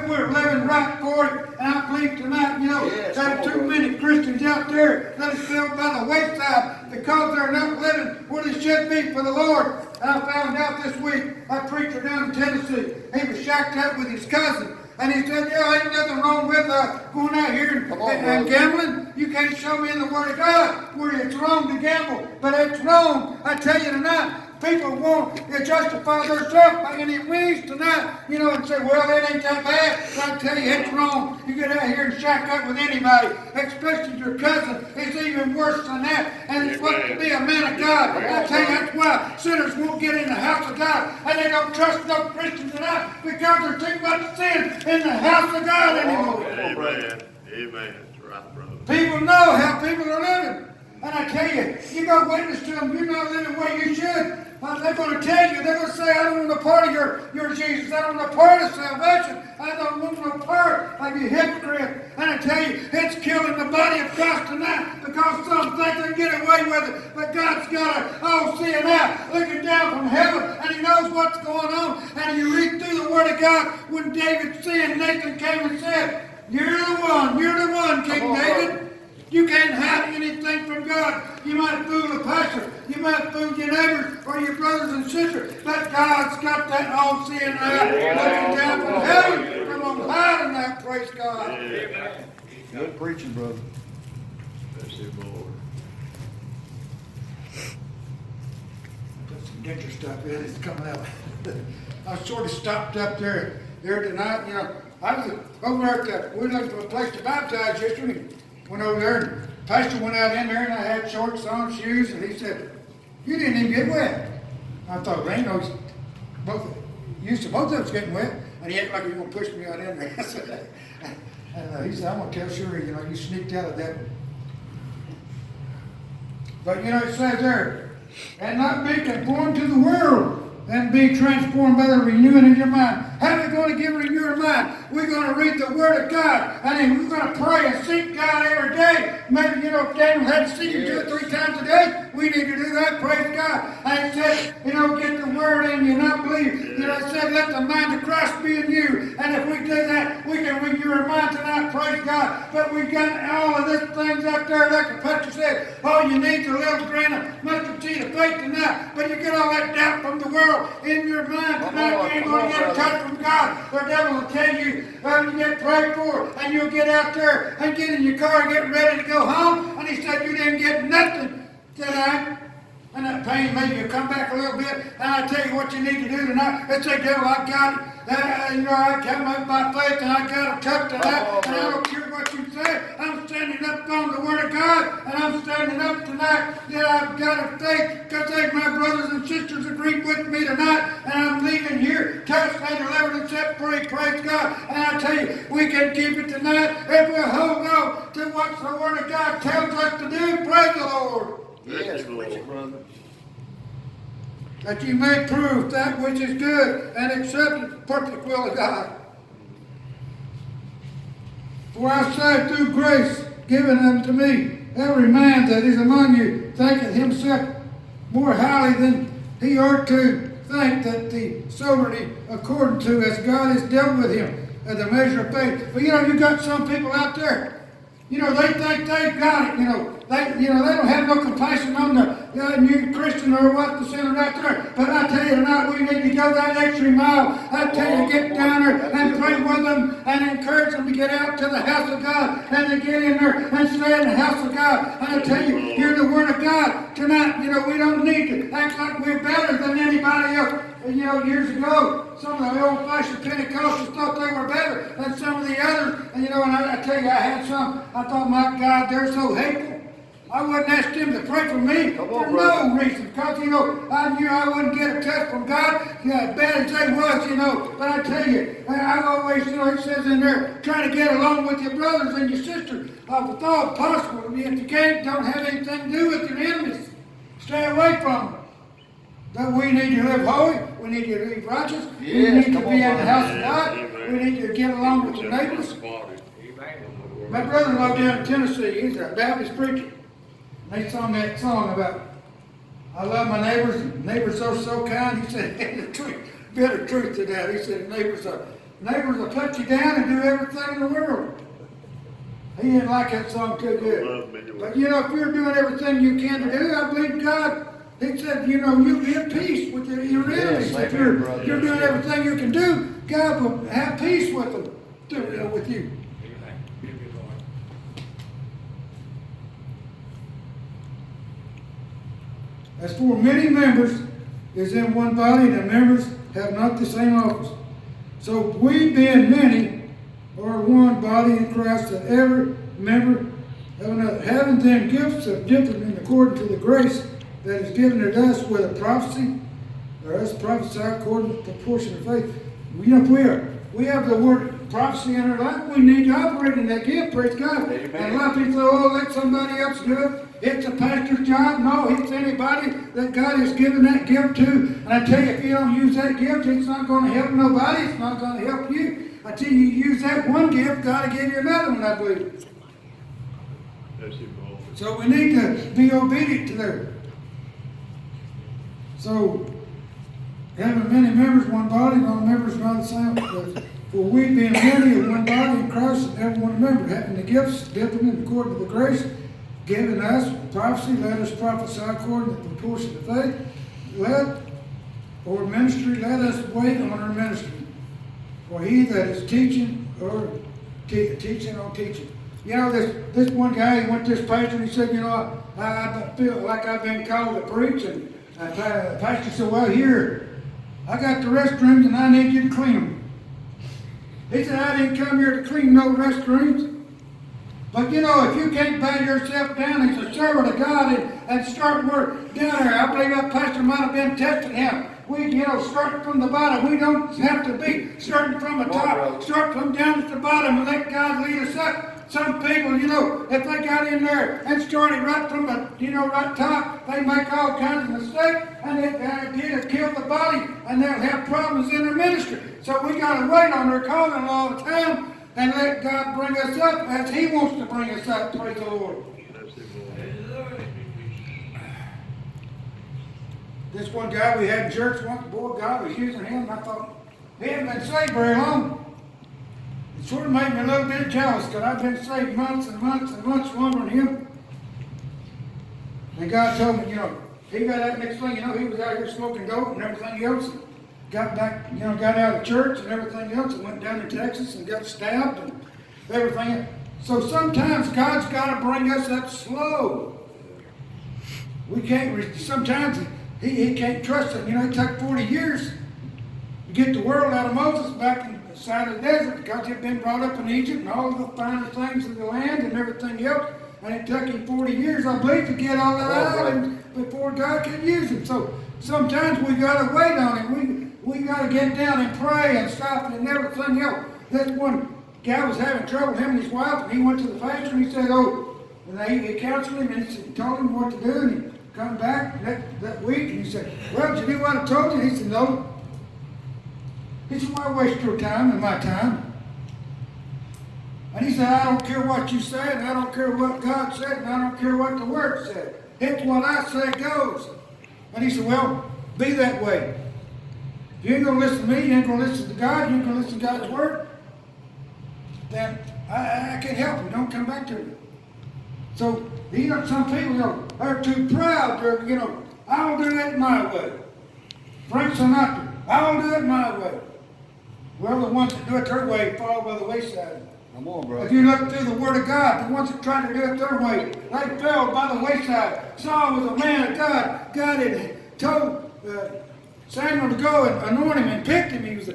We're living right for it, and I believe tonight, Yes, there's too Lord. many Christians out there that are still by the wayside because they're not living where they should be for the Lord. And I found out this week, a preacher down in Tennessee, he was shacked up with his cousin, and he said, ain't nothing wrong with going out here and gambling. You can't show me in the Word of God where it's wrong to gamble, but it's wrong. I tell you tonight, people want to justify themselves by any means tonight, and say, well, it ain't that bad. But I tell you, it's wrong. You get out here and shack up with anybody, especially your cousin. It's even worse than that. And it's supposed to be a man of God. I tell you, that's why sinners won't get in the house of God. And they don't trust no Christians tonight because there's too much sin in the house of God anymore. Amen. Amen. That's right, brother. People know how people are living. And I tell you, you go witness to them, you're not living the way you should. They're going to tell you, they're going to say, I don't want a part of your Jesus. I don't want a part of salvation. I don't want no part of your hypocrite. And I tell you, it's killing the body of Christ tonight because some think they can get away with it. But God's got it all seeing out, looking down from heaven, and He knows what's going on. And you read through the Word of God, when David sinned, Nathan came and said, you're the one, King David. You can't hide anything from God. You might fool a pastor. You might fool your neighbors or your brothers and sisters. But God's got that all-seeing eye looking down from heaven. Come on, hide in that, praise God. Amen. Good preaching, brother. Bless you, Lord. Put some denture stuff in. It's coming out. I sort of stopped up there tonight. I was over there we were looking for a place to baptize yesterday. Went over there, and pastor went out in there, and I had shorts on, shoes, and he said, you didn't even get wet. I thought, both of us getting wet, and he acted like he was going to push me out in there. And he said, I'm going to tell Shuri, you sneaked out of that. But it says there, and not be conformed to the world, and be transformed by the renewing of your mind. How are we going to get renewed our mind? We're going to read the Word of God. And then we're going to pray and seek God every day. Maybe, if Daniel had to seek Him 2 or 3 times a day, we need to do that, praise God. And it said, get the Word in you, not believe. It said, let the mind of Christ be in you. And if we do that, we can renew our mind tonight, praise God. But we've got all of these things up there, like the pastor said, all you need is a little grain of mustard seed of faith tonight. But you get all that doubt from the world in your mind tonight, you ain't going to get a touch from God. The devil will tell you, you get prayed for, and you'll get out there and get in your car and get ready to go home. And he said, you didn't get nothing tonight. And that pain maybe will come back a little bit. And I tell you what you need to do tonight. Let's say, devil, I got it. I come up by faith and I got a touch tonight. And I don't care what you say. I'm standing up on the Word of God. And I'm standing up tonight that I've got a faith because my brothers and sisters agreed with me tonight. And I'm leaving here touched and delivered and set free. Praise God. And I tell you, we can keep it tonight if we hold on to what the Word of God tells us to do. Praise the Lord. Yes, preaching, brother. That you may prove that which is good and accept the perfect will of God. For I say through grace given unto me, every man that is among you thinketh himself more highly than he ought to think, that the soberly according to as God has dealt with him at the measure of faith. But you got some people out there. They think they've got it. They don't have no compassion on the new Christian or what the sinner out there. But I tell you tonight, we need to go that extra mile. I tell you, get down there and pray with them and encourage them to get out to the house of God and to get in there and stay in the house of God. And I tell you, hear the Word of God tonight. We don't need to act like we're better than anybody else. Years ago, some of the old-fashioned Pentecostals thought they were better than some of the others. And I tell you, I had some. I thought, my God, they're so hateful. I wouldn't ask them to pray for me for no reason. Because, I knew I wouldn't get a touch from God, as bad as they was, But I tell you, I've always, it says in there, try to get along with your brothers and your sisters. With all possible. If you can't, don't have anything to do with your enemies. Stay away from them. But we need to live holy. We need to live righteous. We need to be in the house of God. We need to get along with the neighbors. My brother-in-law down in Tennessee, he's a Baptist preacher. And they sung that song about, I love my neighbors, and neighbors are so kind. He said, and the bit of truth to that. He said, neighbors are, neighbors will cut you down and do everything in the world. He didn't like that song too Love me good. anyway. But you know, if you're doing everything you can to do, I believe God, He said, you know, you'll be at peace with your enemies. Yes, If amen, brother. you're doing everything you can do, God will have peace with them, with you. As for many members is in one body, and the members have not the same office. So we being many are one body in Christ, that every member have another, having then gifts of different in according to the grace that is given to us, whether prophecy or us prophesy according to the proportion of faith. You know, we have the word prophecy in our life. We need to operate in that gift, praise God. Amen. And a lot of people say, oh, let somebody else do it. It's a pastor's job. No, it's anybody that God has given that gift to. And I tell you, if you don't use that gift, it's not going to help nobody. It's not going to help you. Until you use that one gift, God will give you another one, I believe. Bless you, Lord. So we need to be obedient to that. So, having many members, one body, and all members not the same. For we being many of one body in Christ, and every one member, having the gifts different according to the grace given us, prophecy, let us prophesy according to the proportion of faith. Or ministry, let us wait on our ministry. For he that is teaching, or teaching on teaching. You know, this one guy, he went to this pastor and he said, you know, I feel like I've been called to preach. And the pastor said, well, here, I got the restrooms and I need you to clean them. He said, I didn't come here to clean no restrooms. But you know, if you can't bow yourself down as a servant of God and start work down there, I believe that pastor might have been testing him. We, you know, starting from the bottom. We don't have to be starting from the top. Start from down at the bottom and let God lead us up. Some people, you know, if they got in there and started right from the, you know, right top, they make all kinds of mistakes and it'll kill the body and they'll have problems in their ministry. So we got to wait on their calling all the time and let God bring us up as He wants to bring us up. Praise the Lord. Bless you, Lord. This one guy we had in church once, boy, God was using him, and I thought, he hadn't been saved very long. It sort of made me a little bit jealous, because I've been saved months and months and months longer than him. And God told me, you know, he got that next thing, you know, he was out here smoking dope and everything else. And got back, you know, got out of church and everything else and went down to Texas and got stabbed and everything. So sometimes God's got to bring us up slow. We can't, sometimes he can't trust us. You know, it took 40 years to get the world out of Moses back in the side of the desert because he'd been brought up in Egypt and all the finer things of the land and everything else. And it took him 40 years, I believe, to get all that out and before God could use him. So sometimes we got to wait on him. We got to get down and pray and stop and everything else. This one guy was having trouble, him and his wife, and he went to the pastor and he said, oh, and he counseled him and he told him what to do. And he come back that week and he said, well, did you do what I told you? He said, no. He said, why waste your time and my time? And he said, I don't care what you said, and I don't care what God said, and I don't care what the Word said. It's what I say goes. And he said, well, be that way. If you ain't going to listen to me, you ain't going to listen to God, you ain't going to listen to God's Word, then I can't help you. Don't come back to me. So, you know, some people, you know, are too proud. They're, you know, I'll do it my way. Frank Sinatra, I'll do it my way. Well, the ones that do it their way fall by the wayside. Come on, brother. If you look through the Word of God, the ones that try to do it their way, they fell by the wayside. Saul was a man of God. God had told Samuel to go and anoint him and picked him. He was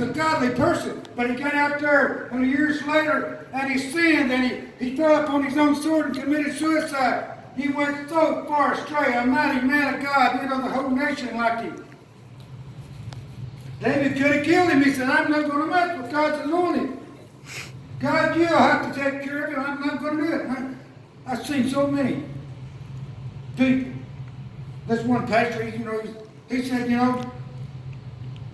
a godly person, but he got out there and years later and he sinned and he fell upon his own sword and committed suicide. He went so far astray, a mighty man of God. You know, the whole nation liked him. David could have killed him. He said, I'm not going to mess with God's anointing. God, you'll have to take care of it. I'm not going to do it. I've seen so many people. This one pastor, you know, he said, you know,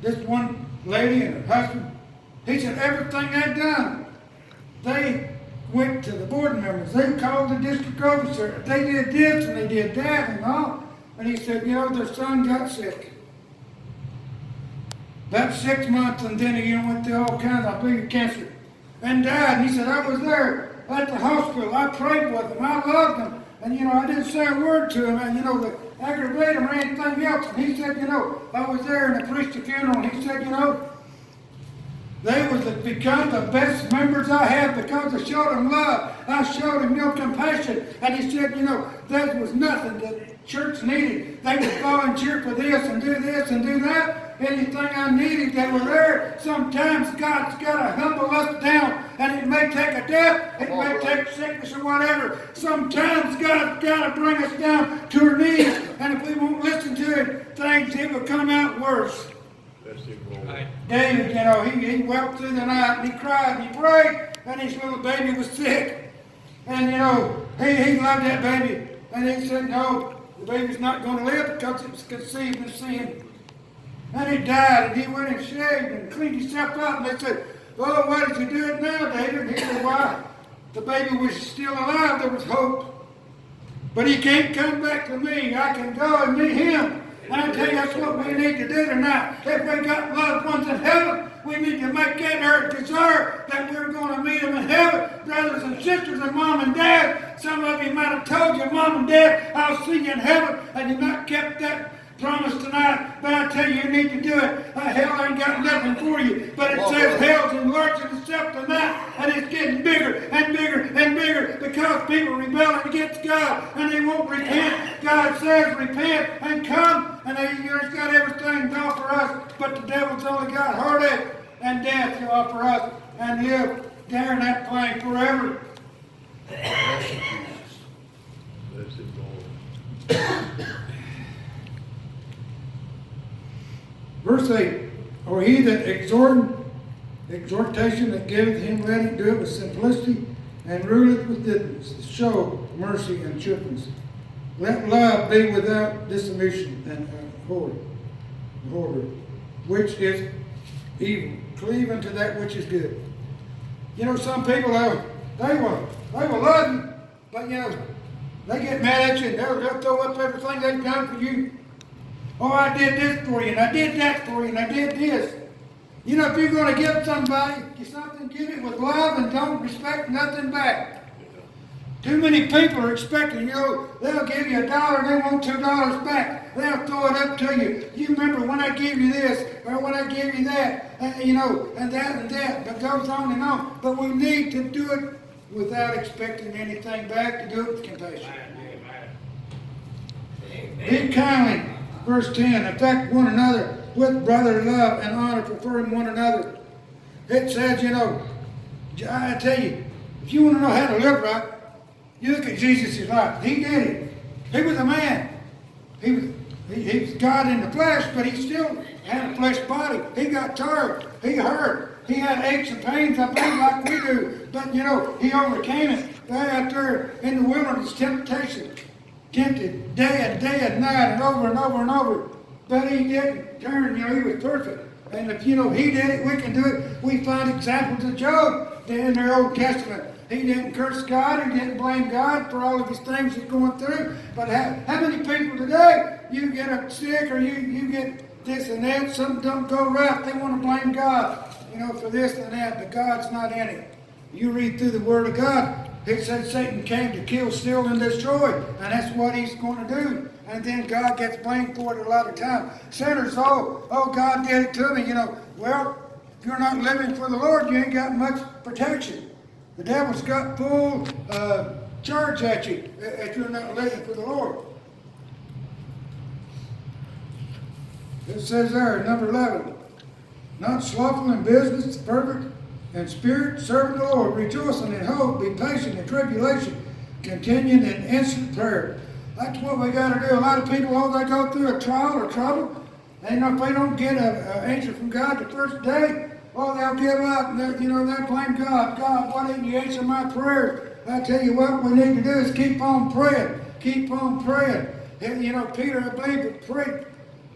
this one lady and her husband, he said everything they'd done, they went to the board members. They called the district officer. They did this and they did that and all. And he said, you know, their son got sick. about 6 months, and then he went through all kinds of big cancer and died. And he said, I was there at the hospital. I prayed with him. I loved him. And, I didn't say a word to him, and, to aggravate him or anything else. And he said, I was there and I preached a funeral, and he said, they was become the best members I had because I showed them love. I showed them, compassion. And he said, that was nothing that the church needed. They would volunteer for this and do that. Anything I needed, they were there. Sometimes God's got to humble us down, and it may take a death, it may take sickness or whatever. Sometimes God's got to bring us down to our knees, and if we won't listen to Him, things it will come out worse. That's it, Lord. David, he wept through the night, and he cried, and he prayed, and his little baby was sick. And, he loved that baby. And he said, no, the baby's not going to live because it was conceived in sin. And he died, and he went and shaved and cleaned himself up. And they said, oh, why did you do it now, David? And he said, why? The baby was still alive. There was hope. But he can't come back to me. I can go and meet him. And I tell you, that's what we need to do tonight. If we got loved ones in heaven, we need to make that our desire that we're going to meet them in heaven. Brothers and sisters and mom and dad, some of you might have told your mom and dad, I'll see you in heaven, and you've not kept that promise tonight, but I tell you, you need to do it. Hell ain't got nothing for you, but it says hell's enlarging itself tonight, and it's getting bigger and bigger and bigger because people rebelling against God, and they won't repent. God says repent and come, and He's got everything to offer us, but the devil's only got heartache and death to offer us, and he'll dare that plane forever. That's it, Lord. Verse 8, or he that exhortation that giveth him ready, do it with simplicity, and ruleth with diligence, show mercy and cheerfulness. Let love be without dissolution and horror, which is evil. Cleave unto that which is good. Some people, they will love you, but they get mad at you, and they'll throw up everything they've done for you. Oh, I did this for you, and I did that for you, and I did this. If you're going to give somebody something, give it with love and don't expect nothing back. Too many people are expecting, they'll give you $1, they want $2 back. They'll throw it up to you. You remember when I gave you this, or when I gave you that, and that, but goes on and on. But we need to do it without expecting anything back, to do it with compassion. Be kindly. Verse 10, affect one another with brotherly love and honor, preferring one another. It says, I tell you, if you want to know how to live right, you look at Jesus' life. He did it. He was a man. He was God in the flesh, but he still had a flesh body. He got tired. He hurt. He had aches and pains, I think, like we do. But, he overcame it. Out there in the wilderness, temptation. Tempted day and night and over and over and over. But he didn't turn, he was perfect. And if, he did it, we can do it. We find examples of Job in the Old Testament. He didn't curse God, he didn't blame God for all of his things he's going through. But how many people today, you get sick or you get this and that, something don't go right, they want to blame God, for this and that, but God's not in it. You read through the Word of God, it said Satan came to kill, steal, and destroy. And that's what he's going to do. And then God gets blamed for it a lot of times. Sinners, God did it to me. Well, if you're not living for the Lord, you ain't got much protection. The devil's got full charge at you if you're not living for the Lord. It says there, number 11, not slothful in business, fervent in spirit, serving the Lord, rejoicing in hope, be patient in tribulation, continuing in instant prayer. That's what we got to do. A lot of people, they go through a trial or trouble, and if they don't get an answer from God the first day, they'll give up. They'll blame God. God, why didn't you answer my prayers? I tell you what we need to do is keep on praying. Keep on praying. And, Peter, I believe, prayed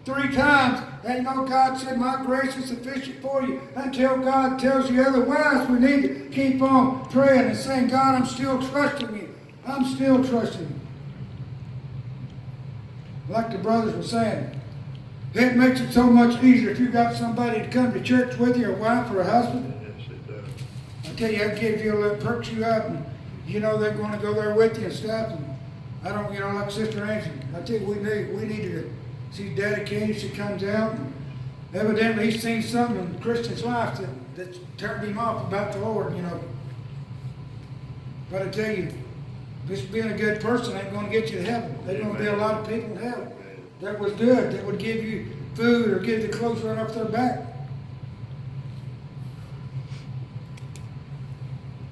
3 times, and God said, my grace is sufficient for you. Until God tells you otherwise, we need to keep on praying and saying, God, I'm still trusting you. I'm still trusting you. Like the brothers were saying, It makes it so much easier if you got somebody to come to church with you, a wife or a husband. Yes, it does. I tell you, that gives you a little perks you up, and you know they're going to go there with you and stuff. And I don't, you know, like Sister Angie. I tell you, we need to. She's dedicated. She comes out, and evidently he's seen something in Christian's life that's turned him off about the Lord, you know. But I tell you, just being a good person ain't going to get you to heaven. There's going to be a lot of people in hell that was good, that would give you food or give you clothes right off their back.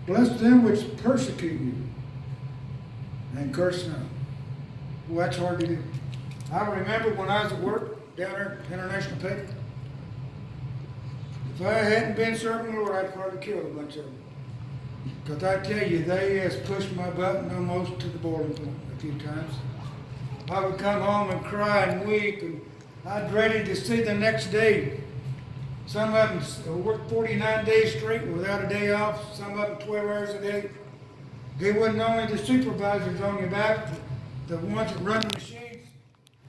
Bless them which persecute you and curse not. Well, that's hard to do. I remember when I was at work down there at International Paper, if I hadn't been serving the Lord, I'd probably killed a bunch of them. Because I tell you, they has pushed my button almost to the boiling point a few times. I would come home and cry and weep, and I'd ready to see the next day. Some of them worked 49 days straight without a day off, some of them 12 hours a day. They wasn't only the supervisors on your back, the ones that run the machines,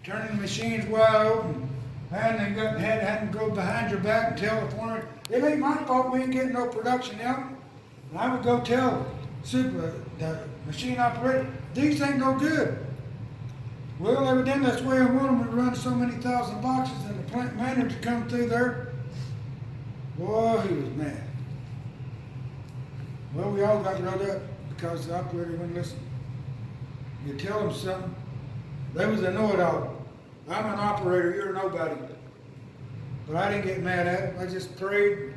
turning the machines wide open, and they had to go behind your back and tell the foreman, it ain't my fault we ain't getting no production out. And I would go tell the machine operator, these ain't no good. Well, evidently that's the way I want them to run so many thousand boxes, and the plant manager come through there. Boy, he was mad. Well, we all got wrote up because the operator wouldn't listen. You tell them something, they was a know-it-all. I'm an operator, you're nobody. But I didn't get mad at it. I just prayed.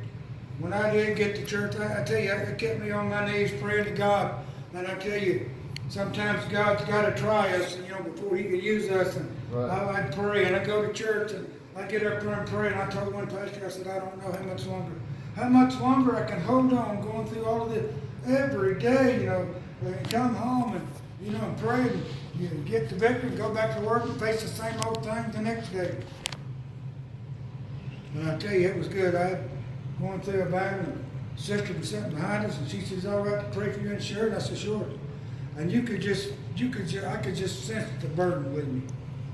When I did get to church, I tell you, it kept me on my knees praying to God. And I tell you, sometimes God's got to try us, you know, before He can use us. And Right. I'd pray, and I'd go to church, and I'd get up there and pray. And I told one pastor, I said, I don't know how much longer I can hold on going through all of this every day, you know, and come home and, you know, and pray, and you know, get the victory, and go back to work and face the same old thing the next day. And I tell you, it was good. I had going through a battle, and sister was sitting behind us, and she says, all right to pray for you and sure? And I said, sure. And I could just sense the burden with me.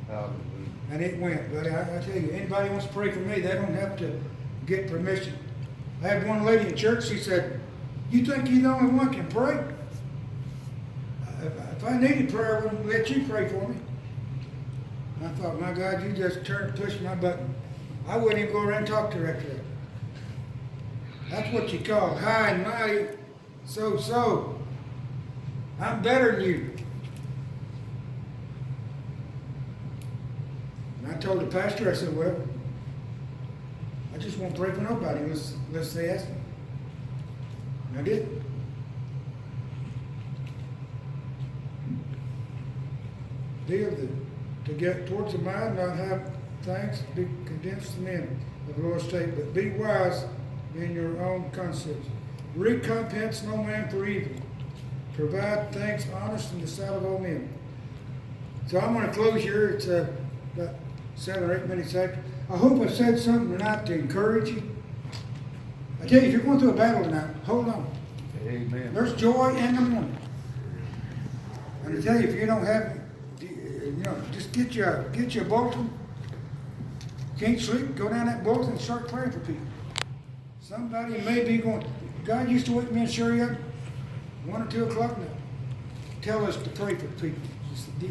Hallelujah. And it went. But I tell you, anybody wants to pray for me, they don't have to get permission. I had one lady in church, she said, you think you're the only one can pray? If I needed prayer, I wouldn't let you pray for me. And I thought, my God, you just pushed my button. I wouldn't even go around and talk to her after that. That's what you call high and mighty, so. I'm better than you. And I told the pastor, I said, well, I just won't pray for nobody unless they ask me. And I did. To get towards the mind, not have thanks, be condensed men of the Lord's state, but be wise in your own concepts. Recompense no man for evil. Provide thanks honest in the sight of all men. So I'm going to close here. It's about 7 or 8 minutes after. I hope I've said something tonight to encourage you. I tell you, if you're going through a battle tonight, hold on. Amen. There's joy in the morning. And I tell you, if you don't have, you know, just get you a bulletin. Can't sleep, go down that bulletin and start praying for people. Somebody may be going, God used to wake me and sure you up 1 or 2 o'clock now. Tell us to pray for people.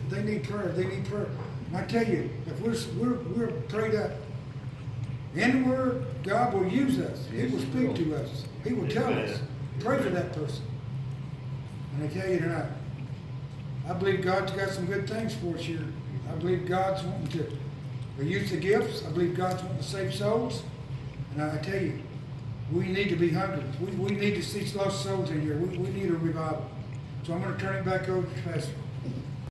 They need prayer. They need prayer. And I tell you, if we're prayed up in the Word, God will use us. He will speak to us. He will tell us. Pray for that person. And I tell you tonight, I believe God's got some good things for us here. I believe God's wanting to use the gifts. I believe God's wanting to save souls. And I tell you, we need to be hungry. We need to see lost souls in here. We need a revival. So I'm going to turn it back over to Pastor.